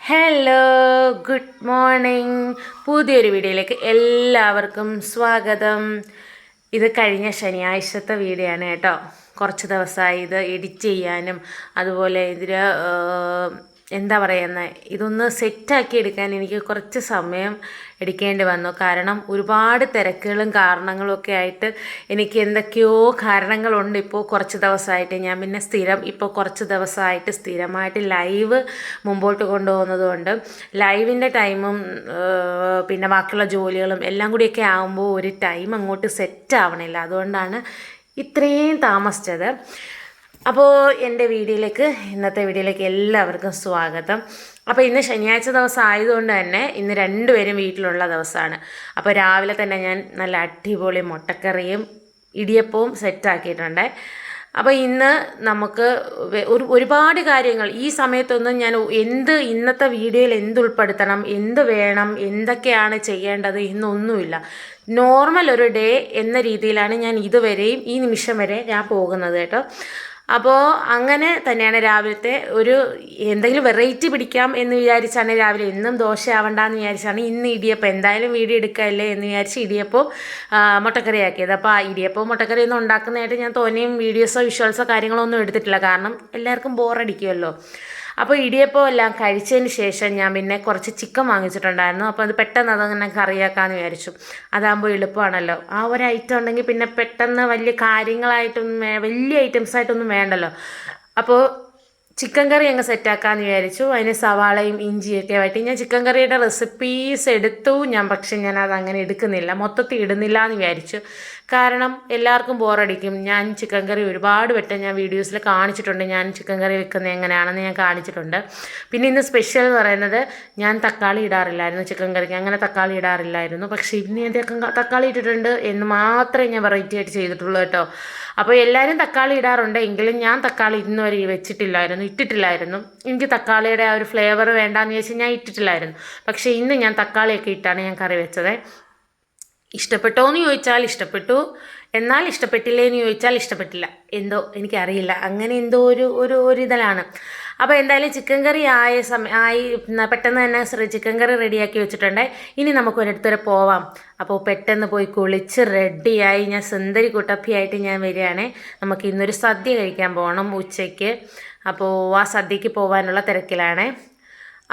Hello, good morning. പുതിയൊരു വീഡിയോയിലേക്ക് എല്ലാവർക്കും സ്വാഗതം. ഇത് കഴിഞ്ഞ ശനിയാഴ്ചത്തെ വീഡിയോ ആണ് കേട്ടോ. കുറച്ച് ദിവസമായി ഇത് എഡിറ്റ് ചെയ്യാനും അതുപോലെ ഇതിൽ എന്താ പറയുന്നത്, ഇതൊന്ന് സെറ്റാക്കി എടുക്കാൻ എനിക്ക് കുറച്ച് സമയം എടുക്കേണ്ടി വന്നു. കാരണം ഒരുപാട് തിരക്കുകളും കാരണങ്ങളും ഒക്കെ ആയിട്ട് എനിക്ക് എന്തൊക്കെയോ കാരണങ്ങളുണ്ട്. ഇപ്പോൾ കുറച്ച് ദിവസമായിട്ട് ഞാൻ പിന്നെ ഇപ്പോൾ കുറച്ച് ദിവസമായിട്ട് സ്ഥിരമായിട്ട് ലൈവ് മുമ്പോട്ട് കൊണ്ടുപോകുന്നതുകൊണ്ട് ലൈവിൻ്റെ ടൈമും പിന്നെ ബാക്കിയുള്ള ജോലികളും എല്ലാം കൂടിയൊക്കെ ആകുമ്പോൾ ഒരു ടൈം അങ്ങോട്ട് സെറ്റ് ആവണില്ല. അതുകൊണ്ടാണ് ഇത്രയും താമസിച്ചത്. അപ്പോൾ എൻ്റെ ഇന്നത്തെ വീഡിയോയിലേക്ക് എല്ലാവർക്കും സ്വാഗതം. അപ്പോൾ ഇന്ന് ശനിയാഴ്ച ദിവസം ആയതുകൊണ്ട് തന്നെ ഇന്ന് രണ്ടുപേരും വീട്ടിലുള്ള ദിവസമാണ്. അപ്പോൾ രാവിലെ തന്നെ ഞാൻ നല്ല അടിപൊളി മുട്ടക്കറിയും ഇടിയപ്പവും സെറ്റാക്കിയിട്ടുണ്ട്. അപ്പോൾ ഇന്ന് നമുക്ക് ഒരുപാട് കാര്യങ്ങൾ ഈ സമയത്തൊന്നും ഞാൻ ഇന്നത്തെ വീഡിയോയിൽ ഉൾപ്പെടുത്തണം, എന്ത് വേണം, എന്തൊക്കെയാണ് ചെയ്യേണ്ടത് എന്നൊന്നുമില്ല. നോർമൽ ഒരു ഡേ എന്ന രീതിയിലാണ് ഞാൻ ഇതുവരെയും ഈ നിമിഷം വരെ ഞാൻ പോകുന്നത് കേട്ടോ. അപ്പോൾ അങ്ങനെ തന്നെയാണ് രാവിലത്തെ എന്തെങ്കിലും വെറൈറ്റി പിടിക്കാം എന്ന് വിചാരിച്ചാണ് രാവിലെ എന്നും ദോശ ആവണ്ടെന്ന് വിചാരിച്ചാണ് ഇന്ന് ഇടിയപ്പം എന്തായാലും വീഡിയോ എടുക്കാമല്ലേ എന്ന് വിചാരിച്ച് ഇടിയപ്പവും മുട്ടക്കറി ആക്കിയത്. അപ്പോൾ ആ ഇടിയപ്പവും മുട്ടക്കറിയൊന്നും ഉണ്ടാക്കുന്നതായിട്ട് ഞാൻ തോനെയും വീഡിയോസോ വിഷ്വൽസോ കാര്യങ്ങളോ ഒന്നും എടുത്തിട്ടില്ല. കാരണം എല്ലാവർക്കും ബോറടിക്കുമല്ലോ. അപ്പോൾ ഇടിയപ്പം എല്ലാം കഴിച്ചതിന് ശേഷം ഞാൻ പിന്നെ കുറച്ച് ചിക്കൻ വാങ്ങിച്ചിട്ടുണ്ടായിരുന്നു. അപ്പോൾ അത് പെട്ടെന്ന് അതങ്ങനെ കറിയാക്കാമെന്ന് വിചാരിച്ചു. അതാകുമ്പോൾ എളുപ്പമാണല്ലോ. ആ ഒരു ഐറ്റം ഉണ്ടെങ്കിൽ പിന്നെ പെട്ടെന്ന് വലിയ വലിയ ഐറ്റംസായിട്ടൊന്നും വേണ്ടല്ലോ. അപ്പോൾ ചിക്കൻ കറി അങ്ങ് സെറ്റാക്കാമെന്ന് വിചാരിച്ചു. അതിന് സവാളയും ഇഞ്ചിയൊക്കെ ആയിട്ട് ഞാൻ ചിക്കൻ കറിയുടെ റെസിപ്പീസ് എടുത്തു. പക്ഷേ ഞാനത് അങ്ങനെ എടുക്കുന്നില്ല, മൊത്തത്തിൽ ഇടുന്നില്ല എന്ന് വിചാരിച്ചു. കാരണം എല്ലാവർക്കും ബോറടിക്കും. ഞാൻ ചിക്കൻ കറി ഒരുപാട് വട്ടം ഞാൻ വീഡിയോസിൽ കാണിച്ചിട്ടുണ്ട്. ഞാൻ ചിക്കൻ കറി വെക്കുന്നത് എങ്ങനെയാണെന്ന് ഞാൻ കാണിച്ചിട്ടുണ്ട്. പിന്നെ ഇന്ന് സ്പെഷ്യൽ എന്ന് പറയുന്നത്, ഞാൻ തക്കാളി ഇടാറില്ലായിരുന്നു ചിക്കൻ കറിക്ക്, അങ്ങനെ തക്കാളി ഇടാറില്ലായിരുന്നു. പക്ഷേ ഇന്ന് ഞാൻ തക്കാളി ഇട്ടിട്ടുണ്ട് എന്ന് മാത്രമേ ഞാൻ വെറൈറ്റി ആയിട്ട് ചെയ്തിട്ടുള്ളൂ കേട്ടോ. അപ്പോൾ എല്ലാവരും തക്കാളി ഇടാറുണ്ട്, എങ്കിലും ഞാൻ തക്കാളി ഇന്നുവരെ ഇട്ടിട്ടില്ലായിരുന്നു. എനിക്ക് തക്കാളിയുടെ ആ ഒരു ഫ്ലേവർ വേണ്ടാന്ന് ചോദിച്ചാൽ ഞാൻ ഇട്ടിട്ടില്ലായിരുന്നു. പക്ഷേ ഇന്ന് ഞാൻ തക്കാളിയൊക്കെ ഇട്ടാണ് ഞാൻ കറി വെച്ചത്. ഇഷ്ടപ്പെട്ടോ എന്ന് ചോദിച്ചാൽ ഇഷ്ടപ്പെട്ടു, എന്നാൽ ഇഷ്ടപ്പെട്ടില്ലേന്ന് ചോദിച്ചാൽ ഇഷ്ടപ്പെട്ടില്ല. എന്തോ എനിക്കറിയില്ല, അങ്ങനെ എന്തോ ഒരു ഇതിലാണ്. അപ്പോൾ എന്തായാലും ചിക്കൻ കറി പെട്ടെന്ന് തന്നെ ചിക്കൻ കറി റെഡിയാക്കി വെച്ചിട്ടുണ്ട്. ഇനി നമുക്ക് ഒരിടത്തുവരെ പോവാം. അപ്പോൾ പെട്ടെന്ന് പോയി കുളിച്ച് റെഡിയായി ഞാൻ സുന്ദരി കുട്ടപ്പിയായിട്ട് ഞാൻ വരികയാണേ. നമുക്ക് ഇന്നൊരു സദ്യ കഴിക്കാൻ പോകണം ഉച്ചയ്ക്ക്. അപ്പോൾ ആ സദ്യക്ക് പോകാനുള്ള തിരക്കിലാണ്.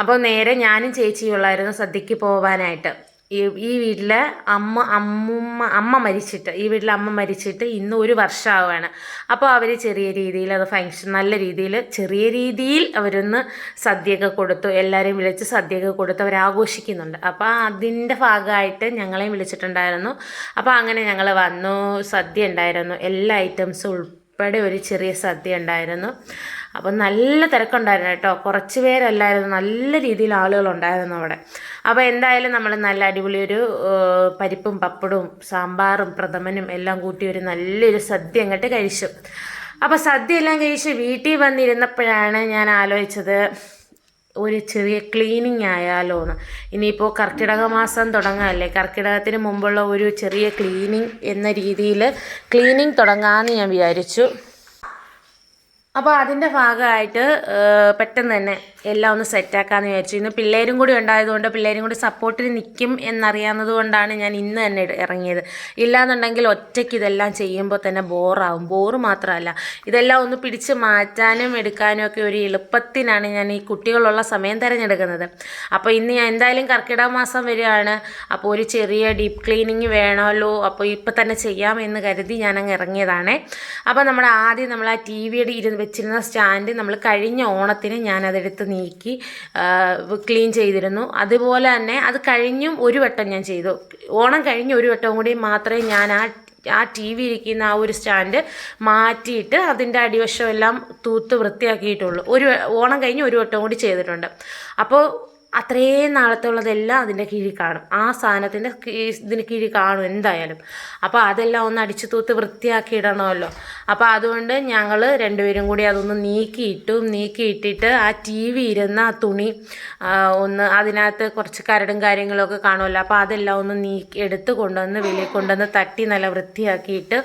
അപ്പോൾ നേരെ ഞാനും ചേച്ചിയുള്ളായിരുന്നു സദ്യക്ക് പോകാനായിട്ട്. ഈ വീട്ടിലെ അമ്മ മരിച്ചിട്ട് ഇന്ന് 1 വർഷമാവുകയാണ്. അപ്പോൾ അവർ ചെറിയ രീതിയിൽ അത് ഫങ്ഷൻ ചെറിയ രീതിയിൽ അവരൊന്ന് സദ്യയൊക്കെ കൊടുത്തു, എല്ലാവരെയും വിളിച്ച് സദ്യയൊക്കെ കൊടുത്ത് അവർ ആഘോഷിക്കുന്നുണ്ട്. അപ്പോൾ അതിൻ്റെ ഭാഗമായിട്ട് ഞങ്ങളെയും വിളിച്ചിട്ടുണ്ടായിരുന്നു. അപ്പോൾ അങ്ങനെ ഞങ്ങൾ വന്നു. സദ്യ ഉണ്ടായിരുന്നു, എല്ലാ ഐറ്റംസും ഉൾപ്പെടെ ഒരു ചെറിയ സദ്യ ഉണ്ടായിരുന്നു. അപ്പം നല്ല തിരക്കുണ്ടായിരുന്നു കേട്ടോ. കുറച്ച് പേരല്ലായിരുന്നു, നല്ല രീതിയിൽ ആളുകളുണ്ടായിരുന്നു അവിടെ. അപ്പോൾ എന്തായാലും നമ്മൾ നല്ല അടിപൊളി പരിപ്പും പപ്പടവും സാമ്പാറും പ്രഥമനും എല്ലാം കൂട്ടി നല്ലൊരു സദ്യ അങ്ങോട്ട് കഴിച്ചു. അപ്പോൾ സദ്യ എല്ലാം കഴിച്ച് വീട്ടിൽ വന്നിരുന്നപ്പോഴാണ് ഞാൻ ആലോചിച്ചത്, ഒരു ചെറിയ ക്ലീനിങ് ആയാലോ എന്ന്. ഇനിയിപ്പോൾ കർക്കിടക മാസം തുടങ്ങാമല്ലേ, കർക്കിടകത്തിന് മുമ്പുള്ള ഒരു ചെറിയ ക്ലീനിങ് എന്ന രീതിയിൽ ക്ലീനിങ് തുടങ്ങാമെന്ന് ഞാൻ വിചാരിച്ചു. അപ്പോൾ അതിൻ്റെ ഭാഗമായിട്ട് പെട്ടെന്ന് തന്നെ എല്ലാം ഒന്ന് സെറ്റാക്കാമെന്ന് വിചാരിച്ചു. ഇന്ന് പിള്ളേരും കൂടി ഉണ്ടായതുകൊണ്ട് പിള്ളേരും കൂടി സപ്പോർട്ടിന് നിൽക്കും എന്നറിയാവുന്നത് കൊണ്ടാണ് ഞാൻ ഇന്ന് തന്നെ ഇറങ്ങിയത്. ഇല്ലാന്നുണ്ടെങ്കിൽ ഒറ്റയ്ക്ക് ഇതെല്ലാം ചെയ്യുമ്പോൾ തന്നെ ബോറാവും. ബോറ് മാത്രമല്ല, ഇതെല്ലാം ഒന്ന് പിടിച്ച് മാറ്റാനും എടുക്കാനും ഒക്കെ ഒരു എളുപ്പത്തിനാണ് ഞാൻ ഈ കുട്ടികളുള്ള സമയം തിരഞ്ഞെടുക്കുന്നത്. അപ്പോൾ ഇന്ന് ഞാൻ എന്തായാലും കർക്കിടക മാസം വരികയാണ്. അപ്പോൾ ഒരു ചെറിയ ഡീപ്പ് ക്ലീനിങ് വേണമല്ലോ, അപ്പോൾ ഇപ്പം തന്നെ ചെയ്യാമെന്ന് കരുതി ഞാനങ്ങ് ഇറങ്ങിയതാണ്. അപ്പോൾ ആദ്യം നമ്മൾ ആ ടി വിയുടെ വെച്ചിരുന്ന സ്റ്റാൻഡ് നമ്മൾ കഴിഞ്ഞ ഓണത്തിന് ഞാനതെടുത്ത് നീക്കി ക്ലീൻ ചെയ്തിരുന്നു. അതുപോലെ തന്നെ അത് കഴിഞ്ഞും 1 വട്ടം ഞാൻ ചെയ്തു. ഓണം കഴിഞ്ഞ് 1 വട്ടം കൂടി മാത്രമേ ഞാൻ ആ ടി വി ഇരിക്കുന്ന ആ ഒരു സ്റ്റാൻഡ് മാറ്റിയിട്ട് അതിൻ്റെ അടിവശം എല്ലാം തൂത്ത് വൃത്തിയാക്കിയിട്ടുള്ളൂ. ഓണം കഴിഞ്ഞ് 1 വട്ടം കൂടി ചെയ്തിട്ടുണ്ട്. അപ്പോൾ അത്രയും നാളത്തുള്ളതെല്ലാം അതിൻ്റെ കീഴിൽ കാണും. ആ സാധനത്തിൻ്റെ ഇതിന് കീഴിൽ കാണും എന്തായാലും. അപ്പോൾ അതെല്ലാം ഒന്ന് അടിച്ചു തൂത്ത് വൃത്തിയാക്കി ഇടണമല്ലോ. അപ്പോൾ അതുകൊണ്ട് ഞങ്ങൾ രണ്ടുപേരും കൂടി അതൊന്ന് നീക്കിയിട്ടിട്ട് ആ TV ഇരുന്ന ആ തുണി ഒന്ന് അതിനകത്ത് കുറച്ച് കരടും കാര്യങ്ങളൊക്കെ കാണുമല്ലോ. അപ്പോൾ അതെല്ലാം ഒന്ന് എടുത്ത് കൊണ്ടുവന്ന് വെളിയിൽ കൊണ്ടുവന്ന് തട്ടി നല്ല വൃത്തിയാക്കിയിട്ട്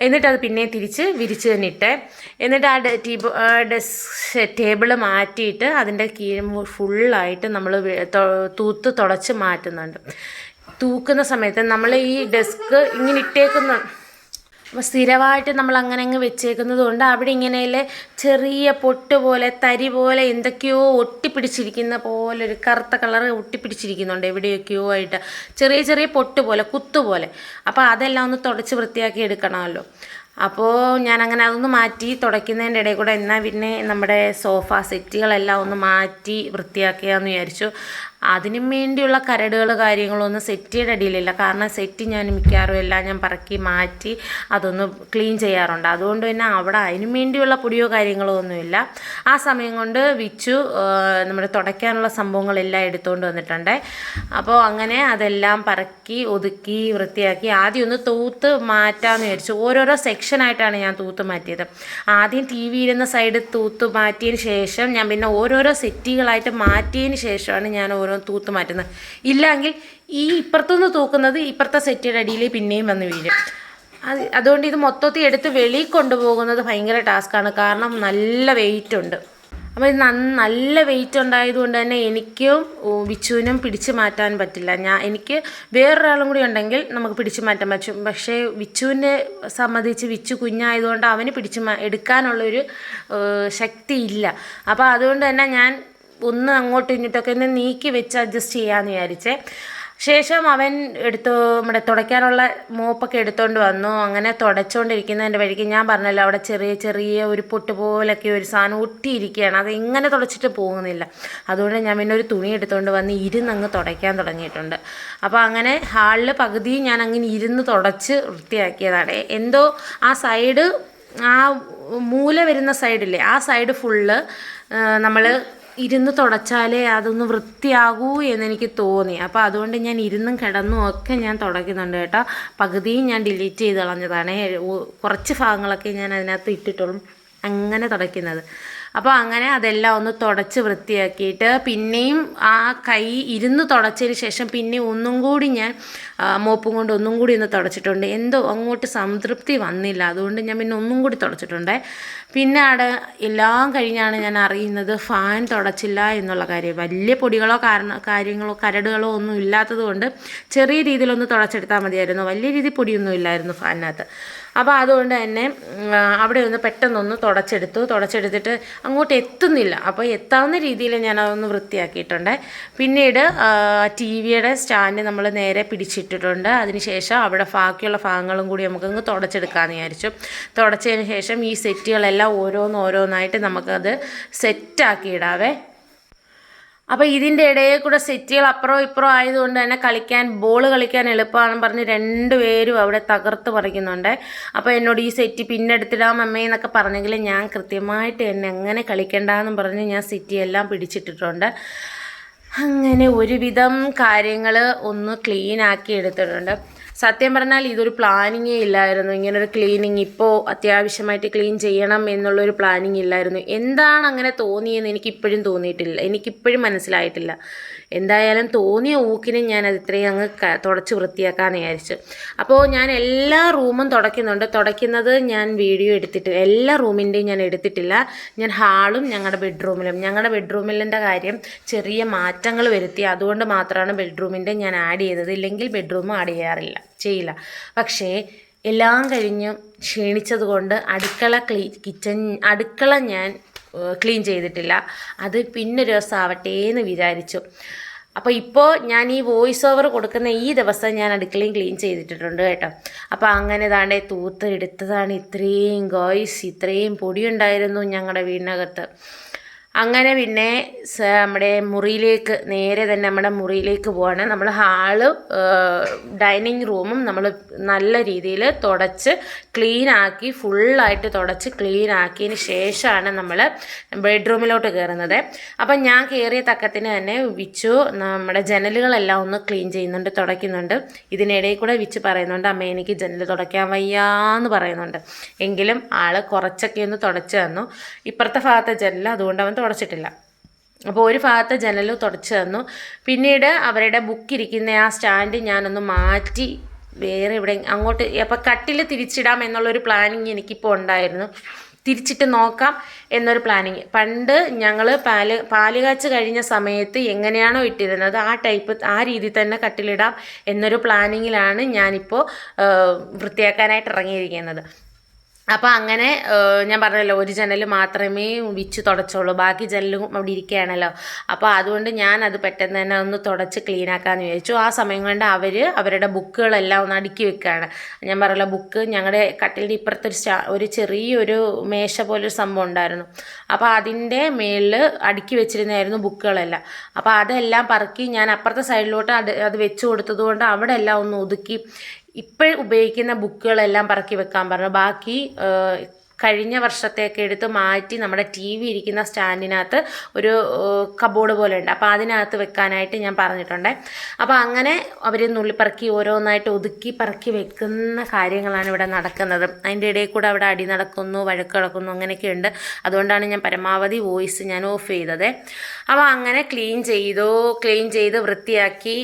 എന്നിട്ടത് പിന്നെ തിരിച്ച് വിരിച്ച് തന്നെ ഇട്ടേ. എന്നിട്ട് ആ ടേബിള് മാറ്റിയിട്ട് അതിൻ്റെ കീഴ് ഫുള്ളായിട്ട് നമ്മൾ തൂത്ത് തുടച്ച് മാറ്റുന്നുണ്ട്. തൂക്കുന്ന സമയത്ത് നമ്മൾ ഈ ഡെസ്ക് ഇങ്ങനെ ഇട്ടേക്കുന്ന സ്ഥിരമായിട്ട് നമ്മൾ അങ്ങനെ അങ്ങ് വെച്ചേക്കുന്നത് കൊണ്ട് അവിടെ ഇങ്ങനെയല്ലേ ചെറിയ പൊട്ട് പോലെ തരി പോലെ എന്തൊക്കെയോ ഒട്ടിപ്പിടിച്ചിരിക്കുന്ന പോലെ ഒരു കറുത്ത കളർ ഒട്ടിപ്പിടിച്ചിരിക്കുന്നുണ്ട് എവിടെയൊക്കെയോ ആയിട്ട്, ചെറിയ ചെറിയ പൊട്ട് പോലെ കുത്തുപോലെ. അപ്പോൾ അതെല്ലാം ഒന്ന് തുടച്ച് വൃത്തിയാക്കി എടുക്കണമല്ലോ. അപ്പോൾ ഞാനങ്ങനെ അതൊന്ന് മാറ്റി തുടയ്ക്കുന്നതിൻ്റെ ഇടയിൽ കൂടെ എന്നാൽ പിന്നെ നമ്മുടെ സോഫ സെറ്റുകളെല്ലാം ഒന്ന് മാറ്റി വൃത്തിയാക്കിയാന്ന് വിചാരിച്ചു. അതിനും വേണ്ടിയുള്ള കരടുകൾ കാര്യങ്ങളൊന്നും സെറ്റിയുടെ അടിയിലില്ല. കാരണം സെറ്റ് ഞാൻ മിക്കാറും എല്ലാം ഞാൻ പറക്കി മാറ്റി അതൊന്ന് ക്ലീൻ ചെയ്യാറുണ്ട്. അതുകൊണ്ട് തന്നെ അവിടെ അതിനും വേണ്ടിയുള്ള പൊടിയോ കാര്യങ്ങളോ ഒന്നുമില്ല. ആ സമയം കൊണ്ട് വിച്ചു നമ്മുടെ തുടയ്ക്കാനുള്ള സംഭവങ്ങളെല്ലാം എടുത്തുകൊണ്ട് വന്നിട്ടുണ്ട്. അപ്പോൾ അങ്ങനെ അതെല്ലാം പറക്കി ഒതുക്കി വൃത്തിയാക്കി ആദ്യം ഒന്ന് തൂത്ത് മാറ്റാമെന്ന് വിചാരിച്ചു. ഓരോരോ സെക്ഷനായിട്ടാണ് ഞാൻ തൂത്ത് മാറ്റിയത്. ആദ്യം TV ഇരുന്ന സൈഡ് തൂത്ത് മാറ്റിയതിന് ശേഷം ഞാൻ പിന്നെ ഓരോരോ സെറ്റുകളായിട്ട് മാറ്റിയതിന് ശേഷമാണ് ഞാൻ ഓരോ തൂത്ത് മാറ്റുന്നത്. ഇല്ലെങ്കിൽ ഈ ഇപ്പുറത്തുനിന്ന് തൂക്കുന്നത് ഇപ്പുറത്തെ സെറ്റിയുടെ അടിയിൽ പിന്നെയും വന്ന് വീഴും. അതുകൊണ്ട് ഇത് മൊത്തത്തിൽ എടുത്ത് വെളിയിൽ കൊണ്ടുപോകുന്നത് ഭയങ്കര ടാസ്ക്കാണ്. കാരണം നല്ല വെയിറ്റ് ഉണ്ട്. അപ്പോൾ ഇത് നല്ല വെയിറ്റ് ഉണ്ടായതുകൊണ്ട് തന്നെ എനിക്കും വിച്ചുവിനും പിടിച്ച് മാറ്റാൻ പറ്റില്ല. എനിക്ക് വേറൊരാളും കൂടി ഉണ്ടെങ്കിൽ നമുക്ക് പിടിച്ച് മാറ്റാൻ പറ്റും. പക്ഷേ വിച്ചുവിനെ സംബന്ധിച്ച് വിച്ചു കുഞ്ഞായതുകൊണ്ട് അവന് എടുക്കാനുള്ളൊരു ശക്തി ഇല്ല. അപ്പോൾ അതുകൊണ്ട് തന്നെ ഞാൻ ഒന്ന് അങ്ങോട്ടും ഇങ്ങോട്ടൊക്കെ ഒന്ന് നീക്കി വെച്ച് അഡ്ജസ്റ്റ് ചെയ്യാമെന്ന് വിചാരിച്ചേ. ശേഷം അവൻ നമ്മുടെ തുടയ്ക്കാനുള്ള മോപ്പൊക്കെ എടുത്തുകൊണ്ട് വന്നു. അങ്ങനെ തുടച്ചുകൊണ്ടിരിക്കുന്നതിൻ്റെ വഴിക്ക് ഞാൻ പറഞ്ഞല്ലോ അവിടെ ചെറിയ ചെറിയ ഒരു പൊട്ട് പോലൊക്കെ ഒരു സാധനം ഒട്ടിയിരിക്കുകയാണ്. അത് എങ്ങനെ തുടച്ചിട്ട് പോകുന്നില്ല. അതുകൊണ്ട് ഞാൻ പിന്നെ ഒരു തുണി എടുത്തുകൊണ്ട് വന്ന് ഇരുന്നങ്ങ് തുടയ്ക്കാൻ തുടങ്ങിയിട്ടുണ്ട്. അപ്പോൾ അങ്ങനെ ഹാളിൽ പകുതി ഞാൻ അങ്ങനെ ഇരുന്ന് തുടച്ച് വൃത്തിയാക്കിയതാണ്. എന്തോ ആ സൈഡ് ആ മൂല വരുന്ന സൈഡില്ലേ ആ സൈഡ് ഫുള്ള് നമ്മൾ ഇരുന്ന് തുടച്ചാലേ അതൊന്ന് വൃത്തിയാകൂ എന്നെനിക്ക് തോന്നി. അപ്പോൾ അതുകൊണ്ട് ഞാൻ ഇരുന്നും കിടന്നും ഒക്കെ ഞാൻ തുടയ്ക്കുന്നുണ്ട് കേട്ടോ. പകുതിയും ഞാൻ ഡിലീറ്റ് ചെയ്ത് കളഞ്ഞതാണ്. കുറച്ച് ഭാഗങ്ങളൊക്കെ ഞാൻ അതിനകത്ത് ഇട്ടിട്ടുള്ളൂ അങ്ങനെ തുടയ്ക്കുന്നത്. അപ്പോൾ അങ്ങനെ അതെല്ലാം ഒന്ന് തുടച്ച് വൃത്തിയാക്കിയിട്ട് പിന്നെയും ആ കൈ ഇരുന്ന് തുടച്ചതിന് ശേഷം പിന്നെ ഒന്നും കൂടി ഞാൻ മോപ്പും കൊണ്ട് ഒന്നും കൂടി ഒന്ന് തുടച്ചിട്ടുണ്ട്. എന്തോ അങ്ങോട്ട് സംതൃപ്തി വന്നില്ല. അതുകൊണ്ട് ഞാൻ പിന്നെ ഒന്നും കൂടി തുടച്ചിട്ടുണ്ട്. പിന്നെ അവിടെ എല്ലാം കഴിഞ്ഞാണ് ഞാൻ അറിയുന്നത് ഫാൻ തുടച്ചില്ല എന്നുള്ള കാര്യം. വലിയ പൊടികളോ കാര്യങ്ങളോ കരടുകളോ ഒന്നും ഇല്ലാത്തത് കൊണ്ട് ചെറിയ രീതിയിലൊന്ന് തുടച്ചെടുത്താൽ മതിയായിരുന്നു. വലിയ രീതിയിൽ പൊടിയൊന്നും ഇല്ലായിരുന്നു ഫാനിനകത്ത്. അപ്പോൾ അതുകൊണ്ട് തന്നെ അവിടെ ഒന്ന് പെട്ടെന്നൊന്ന് തുടച്ചെടുത്തിട്ട് അങ്ങോട്ട് എത്തുന്നില്ല. അപ്പോൾ എത്താവുന്ന രീതിയിൽ ഞാൻ അതൊന്ന് വൃത്തിയാക്കിയിട്ടുണ്ട്. പിന്നീട് TV-യുടെ സ്റ്റാൻഡ് നമ്മൾ നേരെ പിടിച്ചിട്ടിട്ടുണ്ട്. അതിനുശേഷം അവിടെ ബാക്കിയുള്ള ഭാഗങ്ങളും കൂടി നമുക്കങ്ങ് തുടച്ചെടുക്കാമെന്ന് വിചാരിച്ചു. തുടച്ചതിന് ശേഷം ഈ സെറ്റുകളെല്ലാം ഓരോന്നായിട്ട് നമുക്കത് സെറ്റാക്കി ഇടാവേ. അപ്പോൾ ഇതിൻ്റെ ഇടയിൽ കൂടെ സെറ്റുകൾ അപ്പുറം ഇപ്പുറം ആയതുകൊണ്ട് തന്നെ ബോൾ കളിക്കാൻ എളുപ്പമാണെന്ന് പറഞ്ഞ് രണ്ടുപേരും അവിടെ തകർത്ത് പറിക്കുന്നുണ്ട്. അപ്പോൾ എന്നോട് ഈ സെറ്റ് പിന്നെ എടുത്തിടാം അമ്മേ എന്നൊക്കെ പറഞ്ഞെങ്കിൽ ഞാൻ കൃത്യമായിട്ട് എന്നെ അങ്ങനെ കളിക്കണ്ടെന്നും പറഞ്ഞ് ഞാൻ സെറ്റിയെല്ലാം പിടിച്ചിട്ടിട്ടുണ്ട്. അങ്ങനെ ഒരുവിധം കാര്യങ്ങൾ ഒന്ന് ക്ലീനാക്കി എടുത്തിട്ടുണ്ട്. സത്യം പറഞ്ഞാൽ ഇതൊരു പ്ലാനിങ്ങേ ഇല്ലായിരുന്നു. ഇങ്ങനൊരു ക്ലീനിങ് ഇപ്പോൾ അത്യാവശ്യമായിട്ട് ക്ലീൻ ചെയ്യണം എന്നുള്ളൊരു പ്ലാനിങ് ഇല്ലായിരുന്നു. എന്താണ് അങ്ങനെ തോന്നിയെന്ന് എനിക്കിപ്പോഴും തോന്നിയിട്ടില്ല, എനിക്കിപ്പോഴും മനസ്സിലായിട്ടില്ല. എന്തായാലും തോന്നിയ ഊക്കിന് ഞാനത് ഇത്രയും അങ്ങ് തുടച്ച് വൃത്തിയാക്കാമെന്ന് വിചാരിച്ചു. അപ്പോൾ ഞാൻ എല്ലാ റൂമും തുടയ്ക്കുന്നത് ഞാൻ വീഡിയോ എടുത്തിട്ടില്ല. എല്ലാ റൂമിൻ്റെയും ഞാൻ എടുത്തിട്ടില്ല. ഞാൻ ഹാളും ഞങ്ങളുടെ ബെഡ്റൂമിൻ്റെ കാര്യം ചെറിയ മാറ്റങ്ങൾ വരുത്തി. അതുകൊണ്ട് മാത്രമാണ് ബെഡ്റൂമിൻ്റെ ഞാൻ ആഡ് ചെയ്തത്. ഇല്ലെങ്കിൽ ബെഡ്റൂം ആഡ് ചെയ്യില്ല. പക്ഷേ എല്ലാം കഴിഞ്ഞ് ക്ഷീണിച്ചത് കൊണ്ട് അടുക്കള ഞാൻ ക്ലീൻ ചെയ്തിട്ടില്ല. അത് പിന്നൊരു ദിവസം ആവട്ടെ എന്ന് വിചാരിച്ചു. അപ്പോൾ ഇപ്പോൾ ഞാൻ ഈ വോയിസ് ഓവർ കൊടുക്കുന്ന ഈ ദിവസം ഞാൻ അടുക്കളയും ക്ലീൻ ചെയ്തിട്ടുണ്ട് കേട്ടോ. അപ്പോൾ അങ്ങനെ താണ്ടെ തൂത്ത് എടുത്തതാണ് ഇത്രയും പൊടിയുണ്ടായിരുന്നു ഞങ്ങളുടെ വീടിനകത്ത്. അങ്ങനെ പിന്നെ നമ്മുടെ മുറിയിലേക്ക് നേരെ തന്നെ നമ്മുടെ മുറിയിലേക്ക് പോവാണ്. നമ്മൾ ഹാള് ഡൈനിങ് റൂമും നമ്മൾ നല്ല രീതിയിൽ തുടച്ച് ക്ലീനാക്കി ഫുള്ളായിട്ട് തുടച്ച് ക്ലീനാക്കിയതിന് ശേഷമാണ് നമ്മൾ ബെഡ്റൂമിലോട്ട് കയറുന്നത്. അപ്പം ഞാൻ കയറിയ തക്കത്തിന് തന്നെ വിച്ചു നമ്മുടെ ജനലുകളെല്ലാം ഒന്ന് ക്ലീൻ ചെയ്യുന്നുണ്ട്, തുടയ്ക്കുന്നുണ്ട്. ഇതിനിടയിൽ കൂടെ വിച്ച് പറയുന്നുണ്ട്, അമ്മ എനിക്ക് ജനൽ തുടയ്ക്കാൻ വയ്യാന്ന് പറയുന്നുണ്ട്. എങ്കിലും ആൾ കുറച്ചൊക്കെ ഒന്ന് തുടച്ച് തന്നു. ഇപ്പുറത്തെ ഭാഗത്തെ ജനൽ അതുകൊണ്ട് അവൻ തുടച്ചിട്ടില്ല. അപ്പോൾ ഒരു ഭാഗത്തെ ജനൽ തുടച്ച് തന്നു. പിന്നീട് അവരുടെ ബുക്ക് ഇരിക്കുന്ന ആ സ്റ്റാൻഡ് ഞാനൊന്ന് മാറ്റി വേറെ ഇവിടെ അങ്ങോട്ട്, അപ്പോൾ കട്ടിൽ തിരിച്ചിടാം എന്നുള്ളൊരു പ്ലാനിങ് എനിക്കിപ്പോൾ ഉണ്ടായിരുന്നു. തിരിച്ചിട്ട് നോക്കാം എന്നൊരു പ്ലാനിങ്. പണ്ട് ഞങ്ങൾ പാല് കാച്ച് കഴിഞ്ഞ സമയത്ത് എങ്ങനെയാണോ ഇട്ടിരുന്നത് ആ രീതിയിൽ തന്നെ കട്ടിലിടാം എന്നൊരു പ്ലാനിങ്ങിലാണ് ഞാനിപ്പോൾ വൃത്തിയാക്കാനായിട്ട് ഇറങ്ങിയിരിക്കുന്നത്. അപ്പോൾ അങ്ങനെ ഞാൻ പറഞ്ഞല്ലോ, ഒരു ജനൽ മാത്രമേ വിച്ച് തുടച്ചുള്ളൂ, ബാക്കി ജനലും അവിടെ ഇരിക്കുകയാണല്ലോ. അപ്പോൾ അതുകൊണ്ട് ഞാൻ പെട്ടെന്ന് തന്നെ ഒന്ന് തുടച്ച് ക്ലീനാക്കാമെന്ന് വിചാരിച്ചു. ആ സമയം കൊണ്ട് അവരുടെ ബുക്കുകളെല്ലാം ഒന്ന് അടുക്കി വെക്കുകയാണ്. ഞാൻ പറഞ്ഞല്ലോ, ബുക്ക് ഞങ്ങളുടെ കട്ടിലിൻ്റെ ഇപ്പുറത്തൊരു ഒരു ചെറിയൊരു മേശ പോലൊരു സംഭവം ഉണ്ടായിരുന്നു. അപ്പോൾ അതിൻ്റെ മേളിൽ അടുക്കി വെച്ചിരുന്നായിരുന്നു ബുക്കുകളെല്ലാം. അപ്പോൾ അതെല്ലാം പറക്കി ഞാൻ അപ്പുറത്തെ സൈഡിലോട്ട് അത് വെച്ച് കൊടുത്തത് കൊണ്ട് അവിടെ എല്ലാം ഒന്ന് ഒതുക്കി ഇപ്പോൾ ഉപയോഗിക്കുന്ന ബുക്കുകളെല്ലാം പറക്കി വെക്കാൻ പറഞ്ഞു. ബാക്കി കഴിഞ്ഞ വർഷത്തേക്ക് എടുത്ത് മാറ്റി നമ്മുടെ TV ഇരിക്കുന്ന സ്റ്റാൻഡിനകത്ത് ഒരു കബോർഡ് പോലെ ഉണ്ട്. അപ്പോൾ അതിനകത്ത് വെക്കാനായിട്ട് ഞാൻ പറഞ്ഞിട്ടുണ്ട്. അപ്പോൾ അങ്ങനെ അവർ നുള്ളിപ്പറക്കി ഓരോന്നായിട്ട് ഒതുക്കി പറക്കി വെക്കുന്ന കാര്യങ്ങളാണ് ഇവിടെ നടക്കുന്നത്. അതിൻ്റെ ഇടയിൽ കൂടെ അവിടെ അടി നടക്കുന്നു, വഴക്ക് നടക്കുന്നു, അങ്ങനെയൊക്കെ ഉണ്ട്. അതുകൊണ്ടാണ് ഞാൻ പരമാവധി വോയിസ് ഞാൻ ഓഫ് ചെയ്തത്. അപ്പോൾ അങ്ങനെ ക്ലീൻ ചെയ്ത് വൃത്തിയാക്കി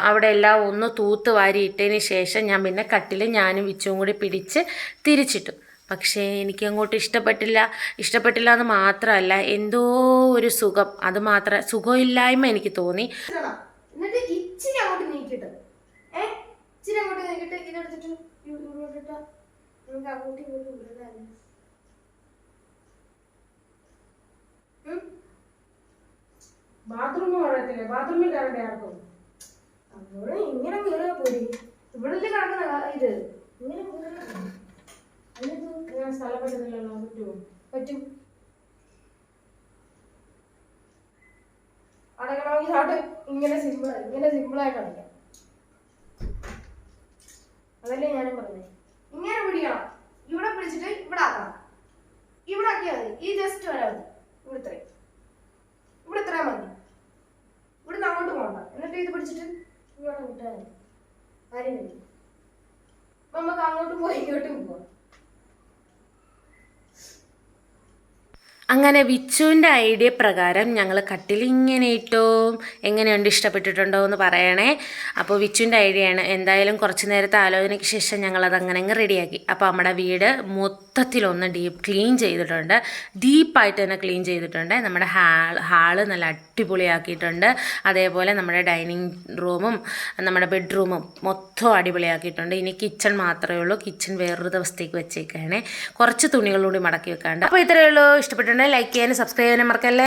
അവിടെ എല്ലാം ഒന്ന് തൂത്ത് വാരി ഇട്ടതിന് ശേഷം ഞാൻ പിന്നെ കട്ടിൽ ഞാനും വിച്ചും കൂടി പിടിച്ച് തിരിച്ചിട്ടു. പക്ഷേ എനിക്കങ്ങോട്ട് ഇഷ്ടപ്പെട്ടില്ല എന്ന് മാത്രമല്ല, എന്തോ ഒരു സുഖം, അത് മാത്രം സുഖമില്ലായ്മ എനിക്ക് തോന്നി. ബാത്റൂമിൽ കയറേണ്ട ആർക്കും ഇങ്ങനെ കയറിയാ പോരി. ഇവിടെ കിടക്കുന്ന ഇത് ഇങ്ങനെ സ്ഥലം പറ്റുന്നില്ലല്ലോ. പറ്റും അടക്കണമെങ്കിൽ ആട്ട് ഇങ്ങനെ സിമ്പിളായിട്ട് അടയ്ക്കാം. അതല്ലേ ഞാനും പറഞ്ഞത്. ഇങ്ങനെ പിടിക്കണം, ഇവിടെ പിടിച്ചിട്ട് ഇവിടെ ആക്കണം. ഇവിടെ ആക്കിയാൽ മതി. ഈ ജസ്റ്റ് വരാൻ മതി. ഇവിടെ ഇത്രയും മതി. ഇവിടുന്ന് അങ്ങോട്ട് പോകണ്ട. എന്നിട്ട് ഇത് പിടിച്ചിട്ട് ഇങ്ങോട്ട് വിട്ടാൽ മതി. കാര്യം കഴിഞ്ഞു. അപ്പൊ നമുക്ക് അങ്ങോട്ടും പോയി ഇങ്ങോട്ടും പോവാം. അങ്ങനെ വിച്ചുവിൻ്റെ ഐഡിയ പ്രകാരം ഞങ്ങൾ കട്ടിൽ ഇങ്ങനെ ഇട്ടു. എങ്ങനെയുണ്ട്, ഇഷ്ടപ്പെട്ടിട്ടുണ്ടോ എന്ന് പറയണേ. അപ്പോൾ വിച്ചുവിൻ്റെ ഐഡിയയാണ്. എന്തായാലും കുറച്ച് നേരത്തെ ആലോചനയ്ക്ക് ശേഷം ഞങ്ങളത് അങ്ങനെ അങ്ങ് റെഡിയാക്കി. അപ്പോൾ നമ്മുടെ വീട് മൊത്തത്തിലൊന്ന് ക്ലീൻ ചെയ്തിട്ടുണ്ട്. ഡീപ്പായിട്ട് തന്നെ ക്ലീൻ ചെയ്തിട്ടുണ്ട്. നമ്മുടെ ഹാള് നല്ല അടിപൊളിയാക്കിയിട്ടുണ്ട്. അതേപോലെ നമ്മുടെ ഡൈനിങ് റൂമും നമ്മുടെ ബെഡ്റൂമും മൊത്തം അടിപൊളിയാക്കിയിട്ടുണ്ട്. ഇനി കിച്ചൺ മാത്രമേ ഉള്ളൂ. കിച്ചൺ വേറൊരു ദിവസത്തേക്ക് വെച്ചേക്കാണ്. കുറച്ച് തുണികളൂടി മടക്കി വെക്കാണ്ട്. അപ്പോൾ ഇത്രയേ ഉള്ളൂ. ഇഷ്ടപ്പെട്ടിട്ടുണ്ടെങ്കിൽ ലൈക്ക് ചെയ്യാനും സബ്സ്ക്രൈബ് ചെയ്യാനും മറക്കല്ലേ.